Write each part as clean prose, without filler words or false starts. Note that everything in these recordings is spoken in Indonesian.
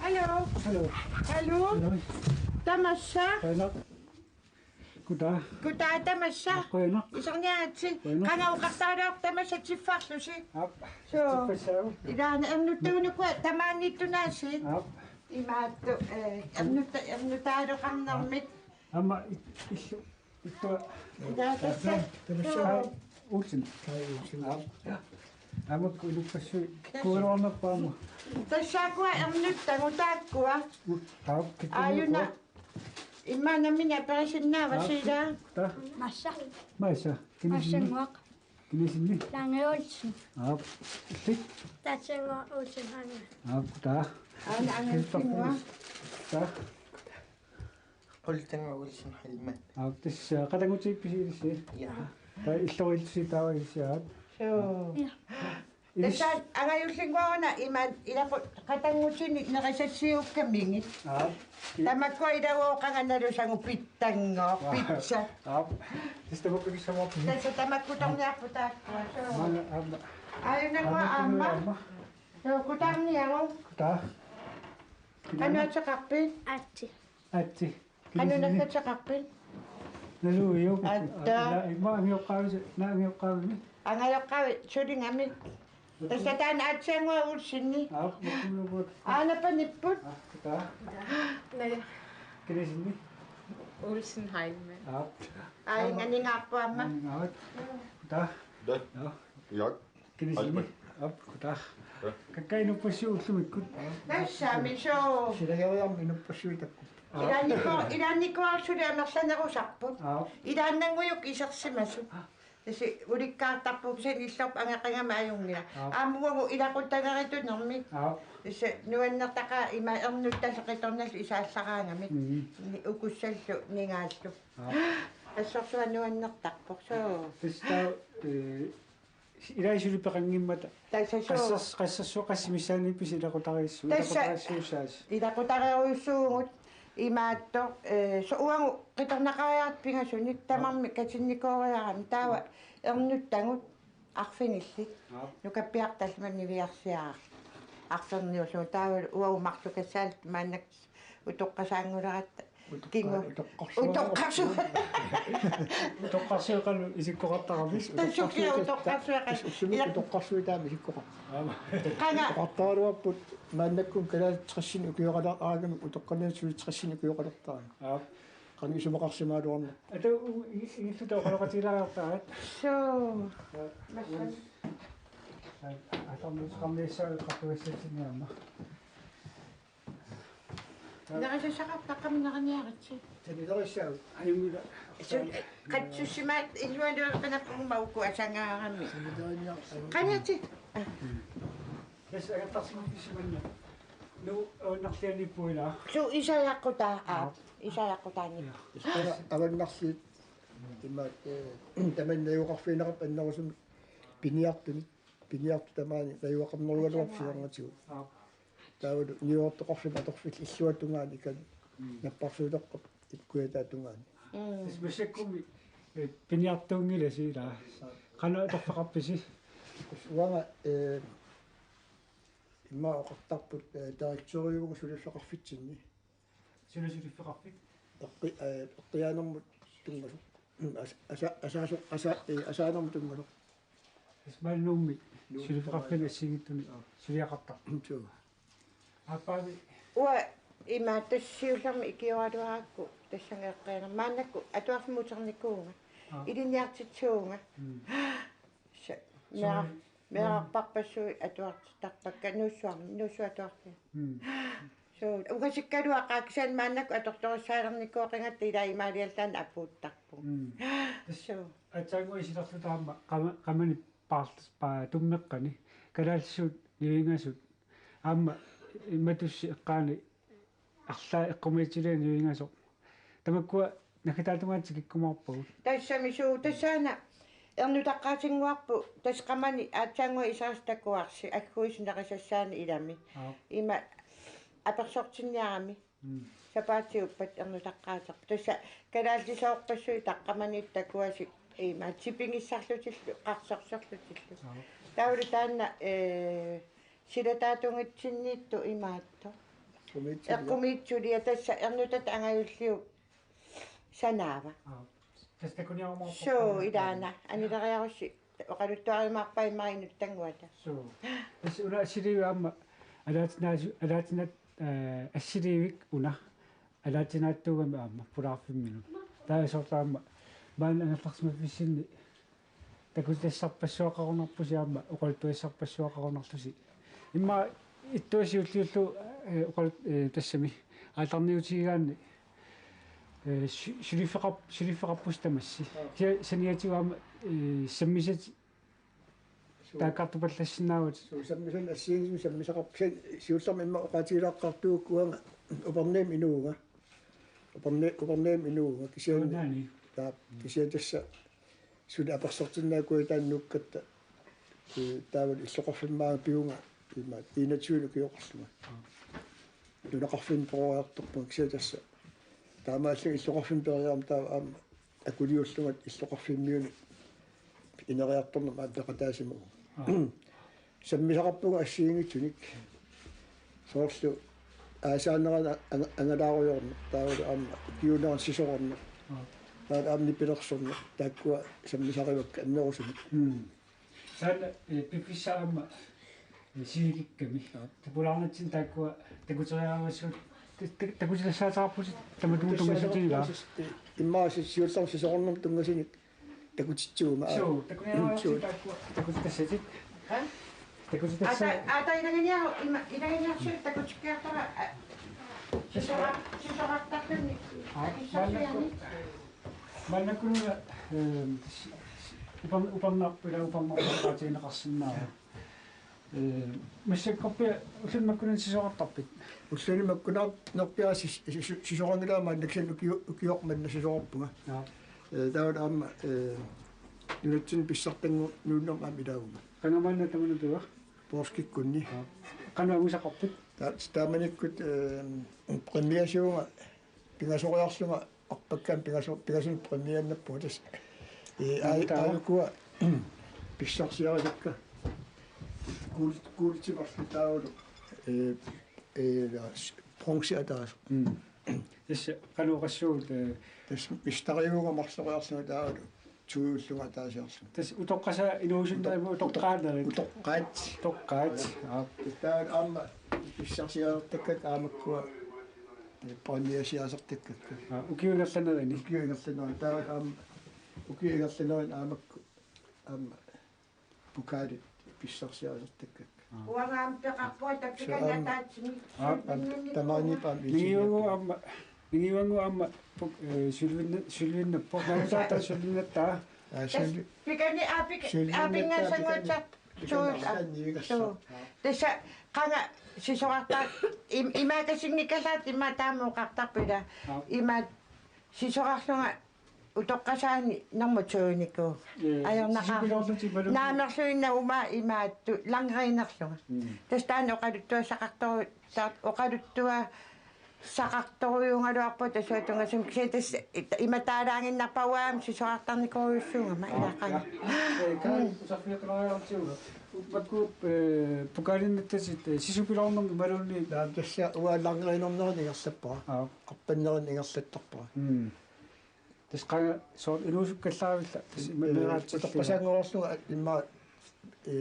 Hallo. Hallo. Hallo. Hallo. Tamasha. Enak. Kuda. Kuda tamasha. Ako enak. Isang niatsi. Enak. Kanga ukatarok tamasha chifarsusi. Ap. So. Special. Idan amnutuno ko tamani tunasi. Ap. Imato amnutado kang namit. Ama isu itu. Idakasa. Tamasha. Ulsen. Ap. Ama kuluk pasu. Corona pa mo. Tasha ko amnutango takwa. Ap. Ayun na. Ima namin na parasin na wasida. Ta. Masa. Masa. Masa ngok. Kinisin ni. Lange olsen. Ap. Tik. Tatse ngok olsen hange. Ap. Ta. Ana ang tingwa. Ta. Olsen Olsen Helmet. Ap. Tis kadang uci pisi. Ja. Ta ilo si tawa siya. So. Ja. Tasha ang ayusin ko na ima ila ko katangusin nakasasiyo kamingit. Ap. Tama ko idaw ka nga naro sa upitang pizza. Ap. Gusto mo pag mo. Kasi tama ko tong niya putak ko. So, Mana ama. ayun na ko ama. So, kutang niya ko. Kuda. Ano at sa kapin? Ati. Ati. Ano na sa kapin? Naluyo. Ada. Ma ang yung kawi na ang yung kawi ni. Ang ayaw ka, suri ngamin. Tapos kataan at siya nga ulsin ni. Ap. Makulubot. Ano pa nipot? Kuda. Nej, Kinisin ni. Olsenheimer. Ap. Ay, nga ni nga po ama. Ang ngawat. Kuda. Det. Ja. Jag. Kinisin ni. Ap. Kuda. Kakain po siya lumikot. Nasa, miso. Sillä ei ole minun Irani ko ang suri ang nasa na ko sakpon. Ap. Idan nang nguyok isak si maso. Kasi uli ka tapo sa nisap ang nga mayong nila. Amo ko ila ko taga ito nami. Ap. Kasi nuwan na taka ima ang nuta sa kitong nas isa sa kami. Ni ukusal so ni ngasto. Kasi so nuwan na takpo so. Tapos daw, iray suri pa kang mata. Kasi so Kasas kasi misan ni pisi na ko tayo su. Tas- ila ko taga usungot. Imato, so uang kitong nakayat pingasunit tamang kasi ni ko kaya kami tawa. Ang nutangot, akfinisi. Nukapiak tas maniwiak siya. Aksan niyo so tawa, uaw makso kasal, manak utok kasangurat. Kingo. Utok kaso. Utok kasi kan isip ko kata kabis. Tasok siya utok kaso. Susunod itong kaswita mo ko. Kaya, Qatarwa put mannakum kala tkhashin ko yaqada agam utqana su tkhashin ko yaqada ta. Ap. Kan isu maqaxima doon. Ito ito daw kalau katila ta. so, Atau kami sa kapwesa niya ma. nakasasakap na kami na kanyakit siya. Tani daw siya. Ayun nila. So, katsusimat, iluwan doon ka na pong mauko asa nga kami. Tani daw niya. Kanya siya. Yes, ay tas mo si man. No, naktiyan ni po na. So, isa ko ta, isa ko ta niya. Ispara awan naqsi timat taman na yuqaf fi naqab annahu sum piniaq tamani la yuqaf nolwa fi ngatu. Tawad niyo toqaf ba toqaf fi iswa tungani kan napaqsu toqaf ikueta tungani. Especially kung piniyatong nila sila. Kano ito pakapisi? Wanga imma oqattaqput directorium sulle saqarfitsinni. Sino sila pakapit? Qiyanam tungasu. Asaanam tungasu. Ismail Numi. Sila pakapit na singito ni. Sila kata. Apa ni? Wa, ima, tas siya sam ikiwado ako. Tas nga kaya naman ako. Ato ako mo siyang nikunga. Idinyak si Tsunga. Merak pakpasoy ato ako takpagka. Nuswa ato ako. So, kasi kadwa kaksan man ako ato ako sarang ni ko kaya tiday marialtan apo takpo. So, At sa mo isila sa tama. Kama ni pa tumak ka ni. Kadal sud, nilinga sud. Ama, matus kani. Aksa kumetsire nilinga sud. Tamag ko, nakita tuman sige kumapo. tas sa miso, tas sana. Ang nutakasing wapo, tas kamani, at siya nga isas takwasi, at ko is nakasasan idami. Ima, apaksok siya kami. Sa pati upat ang nutakasak. Tas sa, kadal di sa okpasoy, takamani takwasi. Ima, siping isaklo silo, kaksok-saklo silo. Tawritan na, sila tatungit sinito, imato. eqqumiitsuli ja tässä ernutat angajulliu sanaava tästä kun jag har so idana anilariarussi oqaluttuarimaarpaimmarinnut tanguata so tässä una siriu amma alaatna assirivik una alaatinaattuugami amma pulaarfimminu taasortaamma maan angallarsimafissinni takutassarpassuaqarunarpusi amma oqaluttuassarpassuaqarunarlusi imma ittuasiulliullu oqal tassami aaltarniutigaanni сулиффеқарпус тамасси саниатигуама саммисат тааккартупаллассинаавут саммисан ассиигису саммисақарпсан сиулларми имма оқатигилааққартууккуанга упернеем инууга упернеем инууга кисиани таа кисиатасса сули аперсортиннаакуи тааннуккатта таавал иллоқарфиммаага пиунга имма инатсуилу киоқарлуга нунақарфин прояарторпу кисиатасса таамааллу иллоқарфин периаам таа аама акулиуллугат иллоқарфиммиуни инериарторнама аппеқатаасиму саммисақарпуга ассиингитсуник соорлу аасаанерана ангалааруйорна таавал аама киунеран сисорорна таавал аамни пилерсорна тааккуа саммисаривакка аннерусуник саана пипписсаама сииликками тапулаарнатсин тааккуа такутериааруссуут такутилассаатаарпусит таматуутунгасутига иммааси сиуллар сисорнер тунгасиник такутитсуума соо такуниааруссуут тааккуа такутитассатит такутитасса ата илагиниару илагиниарсу такутиккиартара сисорартарни маннаккунуга упарнарпаатиинеқарсинаава массаккорпиа уллунмаккунан сисоқартарпит уллунимаккунаар нерпиаа сисорангилаама наксан укиоқманна сисоқарпуга таавал аама нунатсин писсартангу нууннермаам илаагума канаманна таманутуа порскиккунни канаамусақарпит тааманиккут премиасиунга пингасориарлунга арпаккаан пингасун премианнаппу тас аалкуа писсарсиарисакка култиварлутаавалу пронксиатаас тасса кануқассуут тас мистариуга марсориарлунга таавалу туиуллунга таасиарлу тас утоққаса инуусуннааву утоққаанерит тоққаат таавал аама писсарсиаартаккат аамаккуа премиасиасартаккакка укиунгерланерини укиунгерланери таавал аама укиунгерланери аамакку аама пукаали писсарсиасартаккакка уангаам пеқарпуа таккиканнатаатсими тамаанипаам нигивангу амма сулвиннаппо наутаата сулвиннаттаа пикани апингасангуатсар туу тесса қанга сисоқартаа имаакасигникалаат имаатаамуоқартарпила имаат сисоқарлунга утоққасаани норматуунику аернақаа наамерлуинна ума имаатту лангринерлунга тастаани оқалуттуассақартору оқалуттуа сақарторуйунгалуарпу тасуатунгасум кисетас иматаалаангиннарпауаам сисоқартарникоруйуссуугама илааққага пакку пукалиннаттасит сисупилаарнэрми малуунни тасса уа лангринернерни ингерлаппара қарпаннерни ингерлаттарпара тасқага соо инуусуккаллаавилла тас иммераатсиллуга утоққасаангорерлуга имма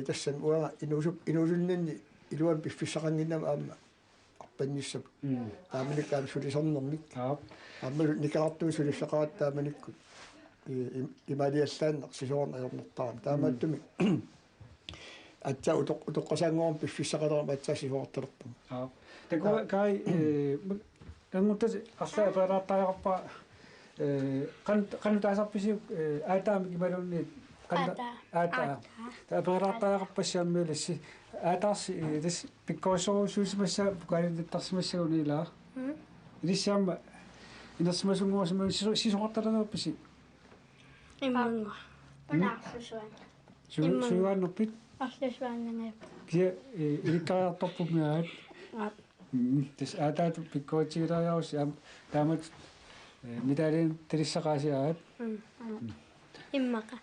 тассан уага инуусуннинни илуан пиффиссақангиннама аама арпанниссап тааманиккаам сулисорнерник аммалу никаартуу сулиссақаат тааманиккут ималиаллааннер сисоорна аёрнертарам таамааттуми атса утоққасаангорм пиффиссақалерма атса сисоорталерпу такуа кай тангуттас арлаа пераартаажарпа kan taasarpisi aataami kimalunni aata taaperaartaaqarpassiammiulassi aataarsi tas pikkoossorusuusimassa pukaalinnattarsimassaguniilaa ilissaamma inersimasunguarsimaun sisoqartalanerpisi иммангу панаарсусуан суюааннерпит арлусуааннангаяп кия иликкариарторпумиаат tas aataatu pikkootигилариарусси таамат медалин терissaqaasiaat иммака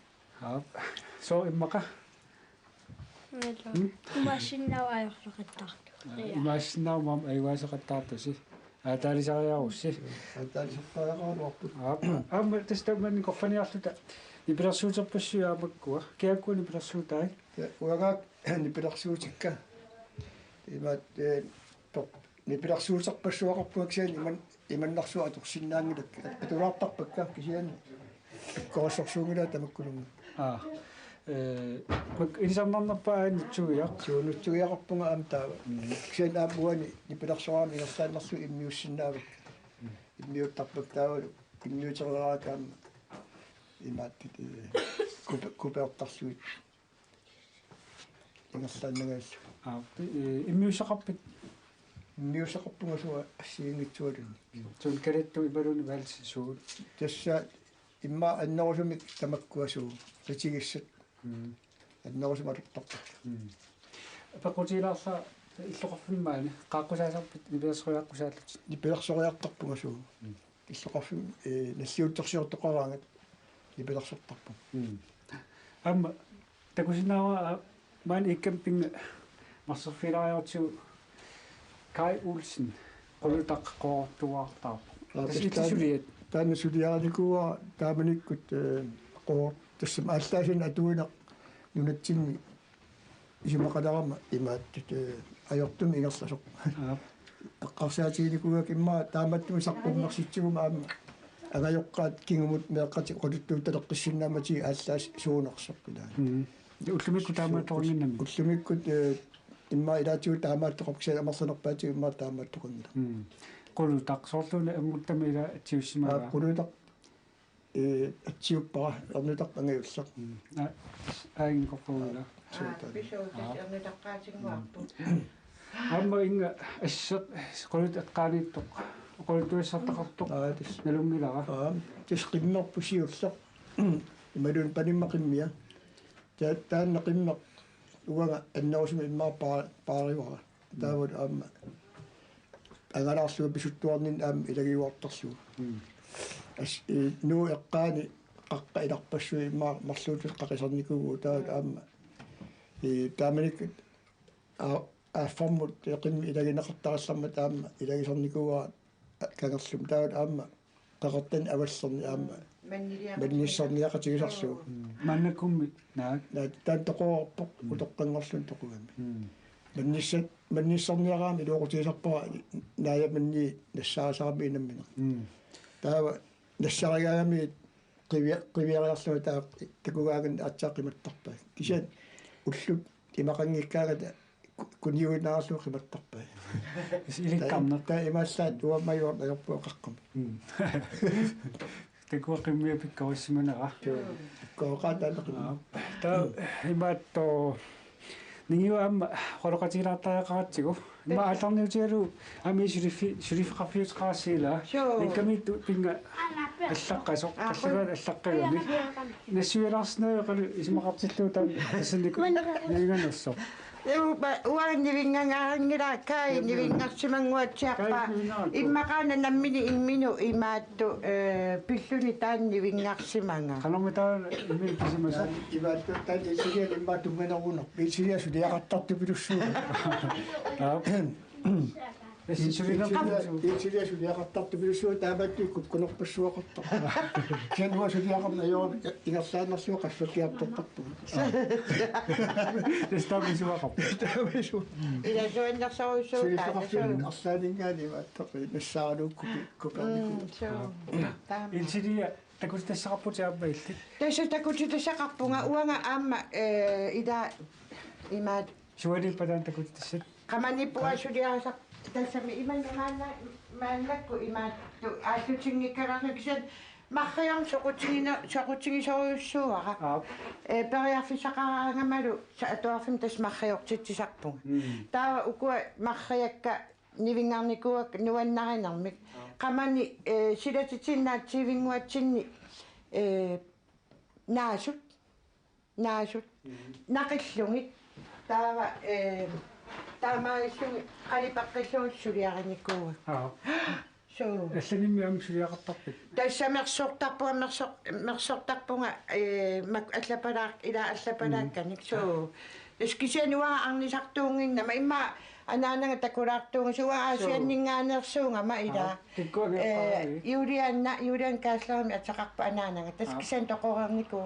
со иммака умашиннау аёрлоқаттарту имаассиннаумам айваасеқаттаартуси таалисариарусси таалисаққариақарнуарпут аама тастаммани корфаниарлута нипилэрсуутерпассуи аамаккуа киаккуни пилэрсуутай уагаак нипилэрсуутикка имаат топ нипилэрсуутерпассуақарпуаксиани иманнарсуа аторсиннаангилак атулаартарпакка кисиани иккорсорсуунгила тамаккунумма мак инсарнарнаппаани тугиақ суунутсуиақарпунга аам таава кисиан аамуани нипилэрсуаами ингерлааннарсу иммиуссиннаавак иммиуттарпак таавалу иммиутерераакаама имааттит купеортарсуит ингерлааннагаасу иммиусақарпит иммиусақарпунга суа ассиингитсуалуни тун калетту ибалуни валс суу тасса имма аннерусумик тамаккуасуу ритигиссат аннерусумалуттарпа апакутилаарса иллоқарфиммаани қааққусаасарпит нипилэрсуяаққусааллут нипилэрсориартарпунга суу иллоқарфим наллиуттерсиортоқараангат нипилэрсортарпу амма такусинаава маан иккампинга марсерфилариортиу Kai Olsen qolutaq qoortuartaarpu tasitisuliat таана сулиааникуа тааманиккут қоор тассам ааллаасин атуинақ нунатсинни исимақаларама имааттут ajortumi ингерласоқ эққарсаатигникуак имма тааматтуми саққуммерситсигума аама агайоққаат кингумут меэққати qoluttuut талеққиссиннаамати ааллаас суунерсоққилаа уллумикку таамаатторниннами уллумиккут имма илаатиу таамааттоқарксаа амарсанерпаатиу имма таамааттоқарнила qolutaq soorluna ammuttama ila atiussimaga qolutaq атсиуппара эрнутақ ангиуллақ аингорпула писоутасернутаққаатингуарпу амма инга ассеқ qolут эққааниттоқ qoluttuissартақартоқ налунгилара тис қиммерпусиуллақ ималун паниммақиммиа тааннақиммеқ уага аннаусуми иммаа пааривара таавут аама агараарлуа писуттуарнин аама илагиуартарсуа ас нуу эққаани қаққа иларпассуи иммаа марлуутус қақисарникугу таавут аама тааманик ааффармут эқимми илагинеқартарассарма таама илагисарникуга кагерлум таавут аама қақартан аваллерни аама манниссарниақатигисарсуу маннакумми наак таантоқоорпоқ утоққангорлун тоқугами манниссарниараами луоқутигисарпара нааяаманни нассаасаарами инаммина таава нассарагаагами қивиариарлуа таа такугааган аатсаақиматтарпаа кисиан уллут имақангиккаагата куниуинаарлуу қиматтарпаа иликкарнер таа имааллаат уаммаюор аёрпуа қаққам такуақиммиа пиккависсиманера коокаатаанеқим таа имаатто нингиуаама холоқатилаартаақаратсигу има алларниутигалу ами шурифиқафиутеқарассиила иккамитту пинга аллаққасоқ аллагаан аллаққагами нассуилаарснааёқалу исмақартиллуу таа тассаннику нинганассоқ уаннивингангаарангила кай нивингарсимангуатсиарпа иммакаана наммини иммину имаатту пиллуни тааннивингарсиманга канамита иммин кисимаса иваатту таатисиге иммаатумганерунер бисиасу диақаттарту пилуссуу исилиасу диақаттарту пилуссуу тааматту куккунерпассуақартар кенуасу диақарна ёо ингерлааннэрсуа qaffakkiartortarpu тестабисуақап иласуиннарсоруссуу таасуу арлаанингаани вааттақи нассааралуукку купернику инсилия такутассақарпутиарпаилли тасса такутитассақарпунга уанга аама ида имаат суалиппадан такутассат qamanipuassuliarasaq тассами мааннакку имаатту ааллутингиккаларникисат марриорн соқутигисориуссууара периарфисақараангамалу саатуарфим тас марриортитсисарпунга таава укуа марриакка нивингаарникуак нуаннаринармик qamani силатитиннаатсивингуатсинни наасут нақиллугит таава таамааллуги қалипаққиллугиссулиараникууга so алланимми ам сулиақартарпит тассамерсортарпунга мак аллапалаак ила аллапалаакканик so эскисенуа арнисартуунгиннама имма Anaananga takuraartuunga suwa aasianningaanersuunga ma ila. Julian kaaslaami ataqarpa anaananga taskisan toqorerniku.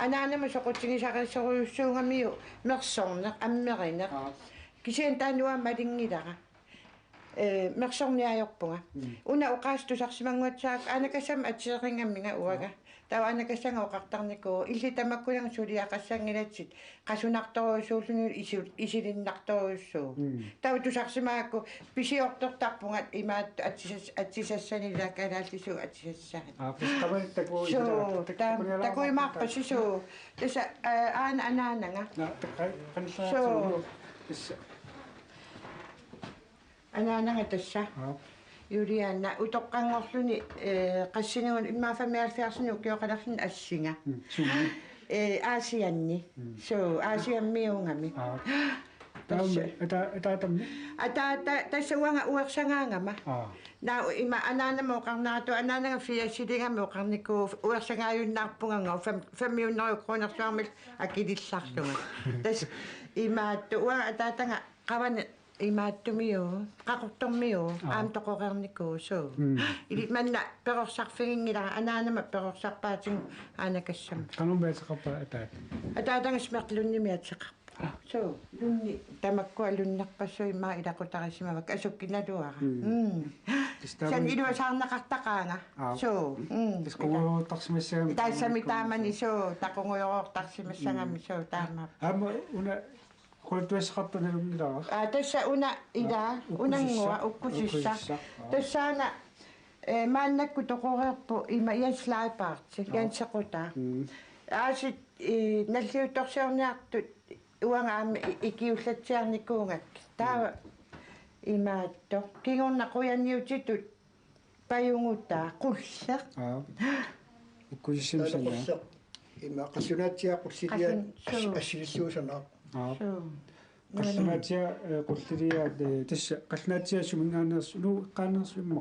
Anaanama soqutsingisaqissoruussuungamiu mersorneq ammerineq. Kisian taanua malingilara. Mersorniajorpunga. Una uqaastusarsimanguatsaak anakasam atsieringamminga uaga. Tawa anakasanga oqartarniku illitamakkunang suliaqassangilatsit qasunartoruussuulluni isilinnartoruussuu. Tawa tusarsimaakku pisiortortarpungat imaat atsisassanilla kalaallisu atsisassari. So takuimaarpasisu tasa anaananga. So anaananga tassa. Juliana utoqqangorluni qassinuun immaafamialfiarsini ukioqalerluni assinga. Aasianni. So aasiammiungami. Ataata tassuanga uersangaangama. Nau ima anaanama oqarnaatu anaananga fiasilingami oqarniku uersangaayunnaarpunganga famiunneruqqunersuarmil akilillarlunga. Tas imaattu uanga ataatanga qavani imaattumiu qaqortormiu aam toqoqerniku so ilit manna perorsarfigingila anaanama perorsarpaatin anakassam qanumeetaqarpa ataatanga smertlunnimi atseqarpa so lunni tamakkua lunnerpassui maa ilaqutarisimavak asukkinaluara san iluasaarnaqartaqaanga so tisquutarsimassagami taassami taamani so taqunguyorortarsimassagami so taama ama una qultuassaqartunalungilara tassa una ila unangua ukkusissa tassaana maannakku toqorerpu ima ianslaipaarti iansequta aasit nalliutorsiorniartut uangaami ikiullatsiarnikuungak taava imaatto kingornaquyanniutitut pajungutaa qulleq ukkuissimsana ima qassunaatsia qullilian assilluusana qassanaatsia qulliliaat tassa qallnaatsia suminngaanersu nu qaannersuimmo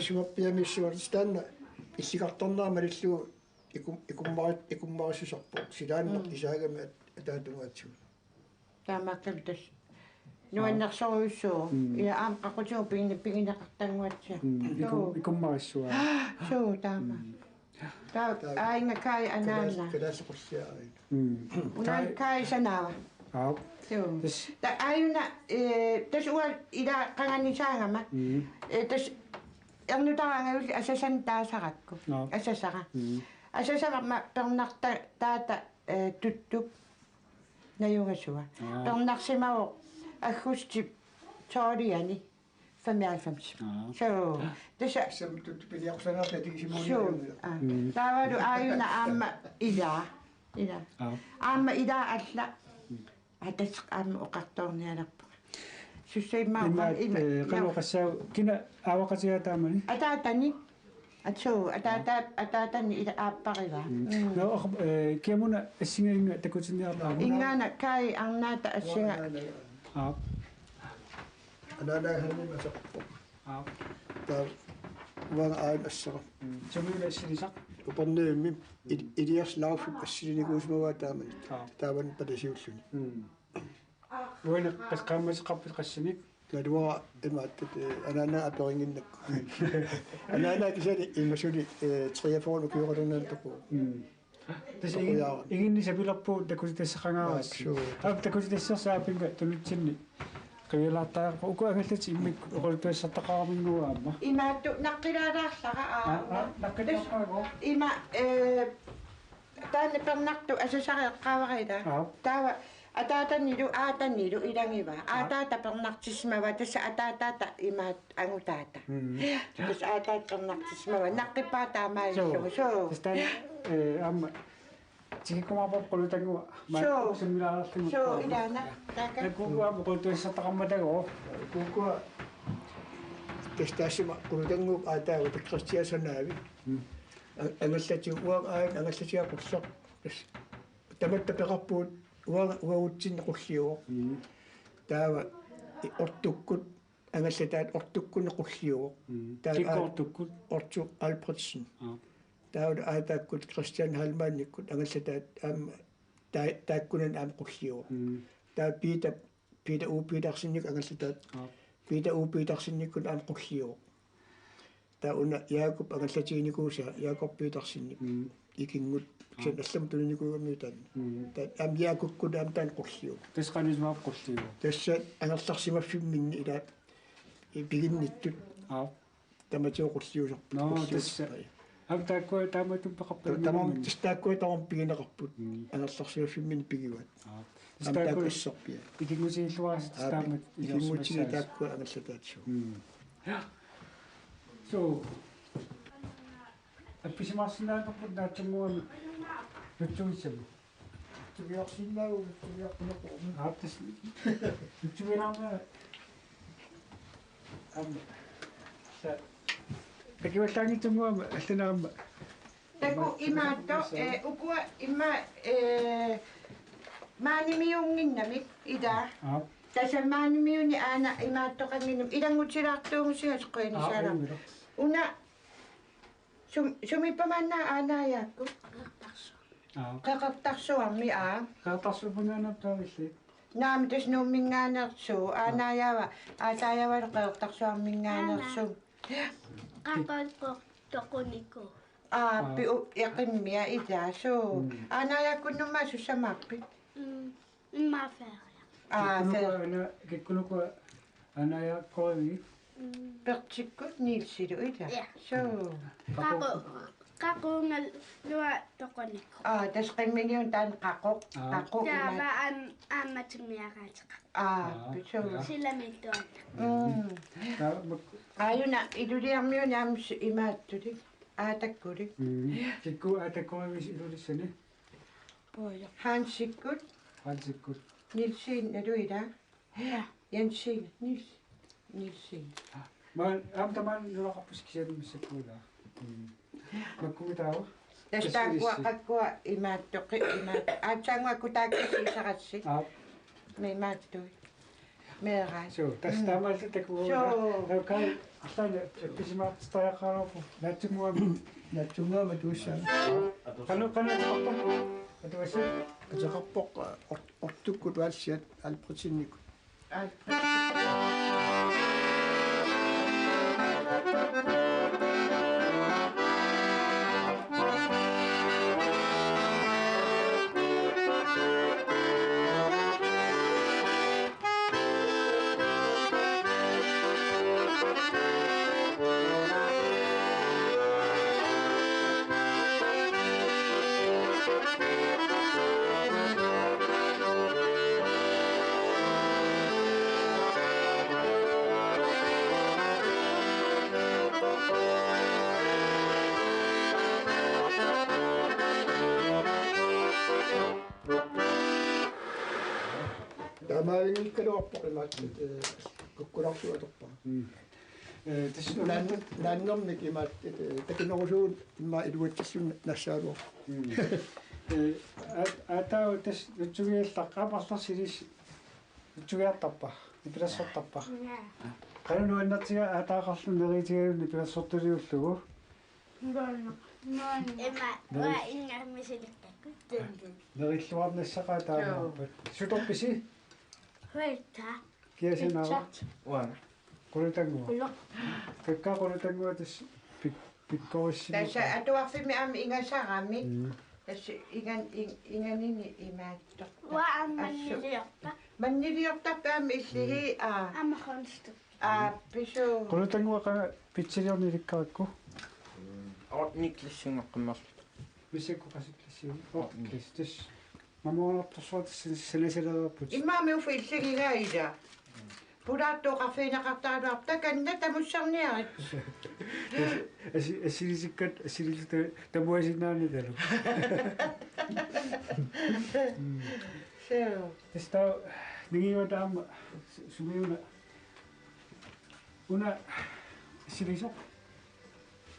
isuappiamissuarstaanna illikartornaama lilluu ikummarissusarpu silaanna isaagami ataatungaatsu taamakkam nuannersoruussuu ila aam qaqutigu pinginaqartanguatsia ikummarissua suu taama ainga kai anaana kalaasqulliaa unan kai sanaawa ta ayuna tas ual ila qanganisaangama tas ernutarangaulli asasantaasaqakku asasara asasama pernarta taata tuttup najungasua pernarsimao aggusti tooliani 95 so tasa taavalu aayuna aamma ila aamma ila alla atas aamma oqartornialarpa sussaimaa qanoqassau kina awaqasiataamani ataatani atsu ataatani ila aappariva no kiamuna assingainga takutinniarlaama ingaana kai arnaata assinga anaanaahani masaqpo taa uanga aan assara samila assilisaq uparneemmi iliarslaarfut assilinigoosmavaa taamani taavan patasiulluni uana qasqaammasaqarput qassanik taduwa imaattat anaana aperinginnakku anaana kisani immasuli triafoon ukiorernantoqu tas iginni sapilarpu takutitassaqangaarassi takutitassarsaapinga tunutsinni qilaartaarpa uku angallati immik oqoltuassartaqaraminguaamma imaattu naqqilaaraarlaqa naqqitaqqaago ima taanne pernartu asasariaqqaavarila taava ataatanilu aatanilu ilangiva aataata pernartismava tassa ataataata imaat angutaata tas aataat pernartismava naqqipaataamaalissugu so tastaan amma tikikumaapap qulutangua summilaarartingu so ilana taaka kuwa qultuassartaqammatago kuukua tastaassima qulutanguup aataagu takkristiasanaavi angallati uang aan angallatiaqulleq tas tamatta peqarpuut uagutsinne qulliuo taava ortukkut angallataat ortukkunne qulliuo tikkortukkut ortu Albrechtsen taava aataakkut Christian Halmannikkut angallataat aamma taakkunan aam qulliuo taa Pida upidarsinnik angassataat. Pida upidarsinnikkun aam qullio. Ta una Jakob angassatiinikuusa Jakob piidarsinnik. Ikingut sen allam tulinikuugamiutan. Ta aam Jakob aam taan qullio. Tas qanismaap qullio. Tassa angerlarsimaffimmini ila piginnittut. Tamatio qulliosorpu. No tassa. Am taakko taamatum paqappa. Tamam taakko taam pigineqarput. Angerlarsimaffimmini pigivat. Am taakissorpia. Ikingusiilluaras taamat ikingutsini taakko angersataatsu. So apisimarsinnaaqarput naatsammuami nutsugissamu. Tugiarsinnaagu tugiarpunaqu. Aattas nutsugilaarma sa takiwallaangitsunguama allanaarma taku imaatto ukua imma maanimiunginnamik ida tasa maanimiuni aana imaattoqanginum ilangutilaartuungusigas qoinisala una sumipamanna aanayaakku qaqartarsuarmi qaartarsupungaanartaavillit naami tas nuumminngaanерсу аанаяава аатааяавалу qeqtarsuarminngaanersu Qaqalqo toquniku. pi yaqimmia idaasu aanayaakkunnumma susamaarpit Immaafeeria. ana kikkunuku anayaaqkorimi pertikkut niilsilu ida so Qaqungal lua toquniku. tas qimminiun taan qaqo Taaba aammatimiaqaatiqa. piso Silamittuanna. ayuna iluliarmiun aamus imaattulik aatakkulik kikku aatakkorimis ilulissani hansikkut hansikkut nilsiin naluida jansiin nilsiin taman nulaqarpuskisianimissakkuula makkumitaawa tastaaqquaqqakkua imaattoqi aatsaanguakku taakkisiisaqassi meimaаттui meeraa so tastaamallu takuuga kai allana pisimaartistariaqaarorpu Natsungaama tuussaan. qanu tappa atuassa Ataqarpoq ortukkut waassiat alpritsinnikku. Tamaalingikkaloorpoq imaattat kukkularsuatorpa. Naannermik imaattat takinerusuun imma iluatissun nassaaluor. атаа тас нутсугиаллаққапарларсилис нутсугиартарпа ипилассортарпа канунуаннартига атаақарлу неритигалунни пилассортулиуллугу Emma wa ingarmisilikku. нериллуарнассақаа таамааппат суторписи Hoita. киасинаа Уана. qulutangua kakka qulutangua tas pikkorissi tasa atuarfimi aami ingasarami tas inganini imaattoq Wa ammanniliorta. manniliortarpaami illihi Amaqonstu. pisu qulutangua qana pitsiliornilikkarakku Niklassungaqqimmarlu. misakku qasiklassiu orkis tas mamornertorsuat sanasalaerput immaami ufi illigigaida pulaattuuqarfiinaqartaaluarta kanna tamussarniarit asilisиккат асилилута тамуасиннаани талу so теста нигиуатаама сумиуна уна силисо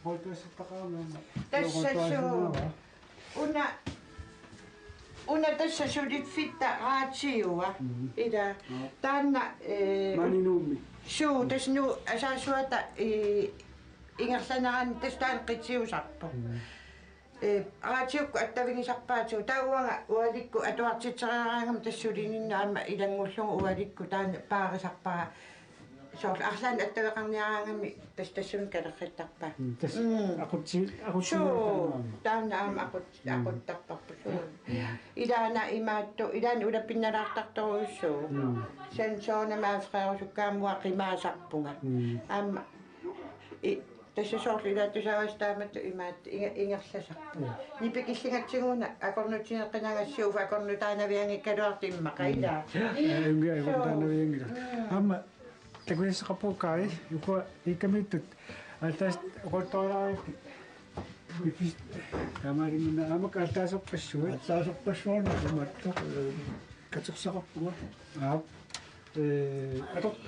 холтуассаттақарнаама una tässä sudit fitta raatsiua ida taanna манинуумми suu tas nu asaasuata ingerlanaran tas taan qitsiusarpo аратиукку аттавигисарпаату тауанга уаликку атуартитсериараангам тассулининнаама илангуллугу уаликку таана паарисарпара соор арлаан аттавеқарниараангами тассун калерриттарпаа тас акутси суу таана аама aquttарпарпу суу илаана имаатту илаан улаппинналаартарторуйуссуу сенсоонамаа фреерусуккаамуа қимаасарпунга аама тассасоорлу илааттусаавастааматту имаат ингерласарпу нипикиллингатсигуна акорнутинеққинагассууф акорнутаанавиангиккалуартимма қаилаа акорнутаанавиангила аама такуиссақарпуккаи юка икамиттут алтаас околтораа тамаринна амак алтаасорпассуа алтаасорпассуана имааттоқ катерсақарпуга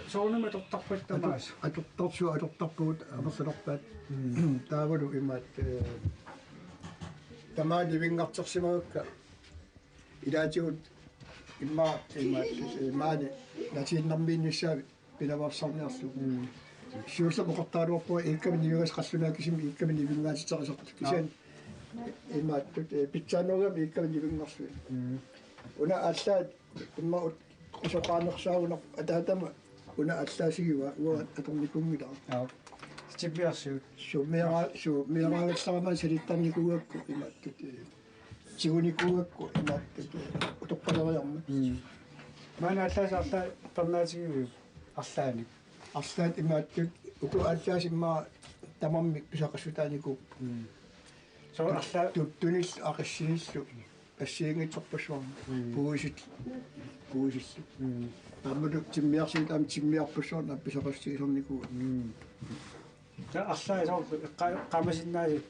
соонума тортарпаттамаас атортарпугут амерлерпаат таавалу имаат тамаа ливингартэрсимагакка илаатигут иммаа маани натииннармииннссаави пилаварсарниарлу сиулла моқартаалуарпуа икками нивигас қаллунаакисими икками нивингаатитерисарту кисаан имаат питсаанугами икками нивингарлу уна аллаат иммаа qusaqaanersaaguna ataatama una allaasigiwa uа atornikuнгилаа стипиарсуут mineraalissaramaa salittarnikuuгакку имааттут сигуникуугакку имааттут утоққалериарма маана аллаас арла пернаатигиви арлааник арлаат имааттут уку аллаасиммаа тамармик писақассутаанику со арла туттунил ақиссиниллу ассиингитсорпассуарма puusillу аммулу тиммиарсиит ам тиммиарпуссуарна писақассиилэрникуа та арлаасоо qamasinnaaси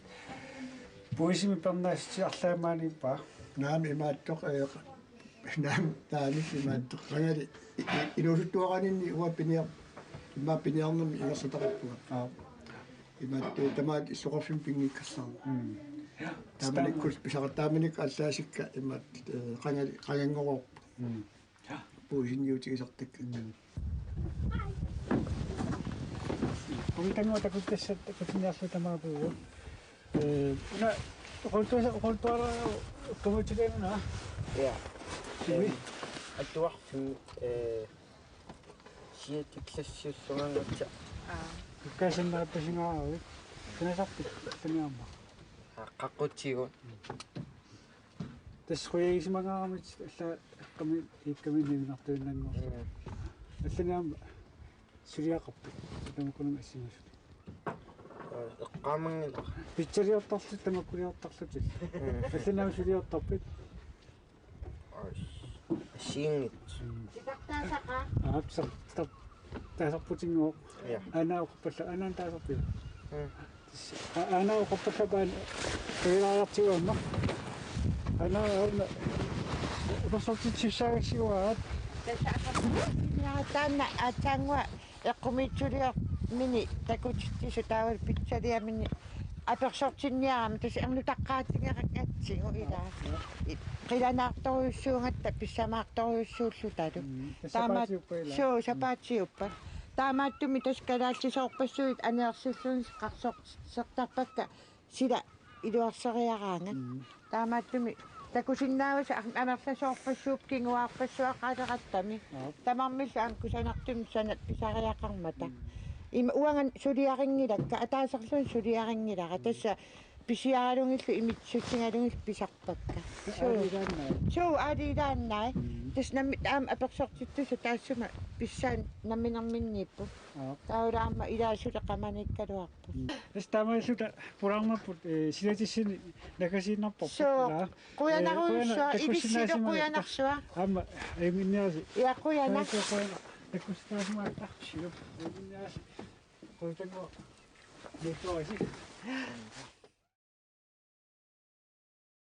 puisimi pernaassi arlaamaanippa наам имааттоқ наам таани имааттоқ рангали илусуттуаранинни уа пиниар имма пиниарнами илерсатақарпуга имаатто тамаат иллоқарфим пингиккаллаарна таманиккус писақаттааминик аллаасикка имаат қангали қангангорорпу puusinniutigisartakka kuitenkin takuttessa kutinniarlu tamaapuu una qoltuara kumutsileenuna ja atuartum siatiklassuussumangatsa kukkasannaappasingaarui kinasarpit taniarma qaqqutigun tasquyagisimangaaramit alla ikkami nivinartuinnanngor алланаама сулиақарпу тамаккунам ассимасут эққаамангила питсериортарлу тамаккуниортарлутил алланаама сулиортарпит сиингит Тартасаqa. аапсар таасарпутингоо анаақуппалла анаан таасарпила анаақуппаллапаан периаартигуамма анааарна посортитсиссаагиссигуаат таана атаангуа эққумитсулиор мини такутиттису таавал питсалиамини аперсортинниарама тас амнутаққаатингерак атсигу илаа қиланаарторуйуссуунгатта писсамаарторуйуссууллу талу таамаат суу сапаатиуппа таамааттуми тас калааллисоорпассуит анеерсуллуни қарсортартарпакка сила илуарсериараангат таамааттуми такусиннааваса амерласоорпассууп кингуаарпассуақалераттами тамармилла анкусанартум санат писариақармата има уанган сулиарингилакка атаасарлун сулиарингилара тасса писиаралунгиллу имитсутсингалунгил писарпакка суу алилааннай тас намми таам аперсортиттусу таассума писсаан намминерминниппу таулаама илаасуле qamanikkaluarpu стамааллута пураармаппут силатиссини накасииннарпорпула куянаруйуссуа илиссилу куянарсуа аама эминниаси я куянак такустаасмааттарсилу эминниаси койтанго нетуаси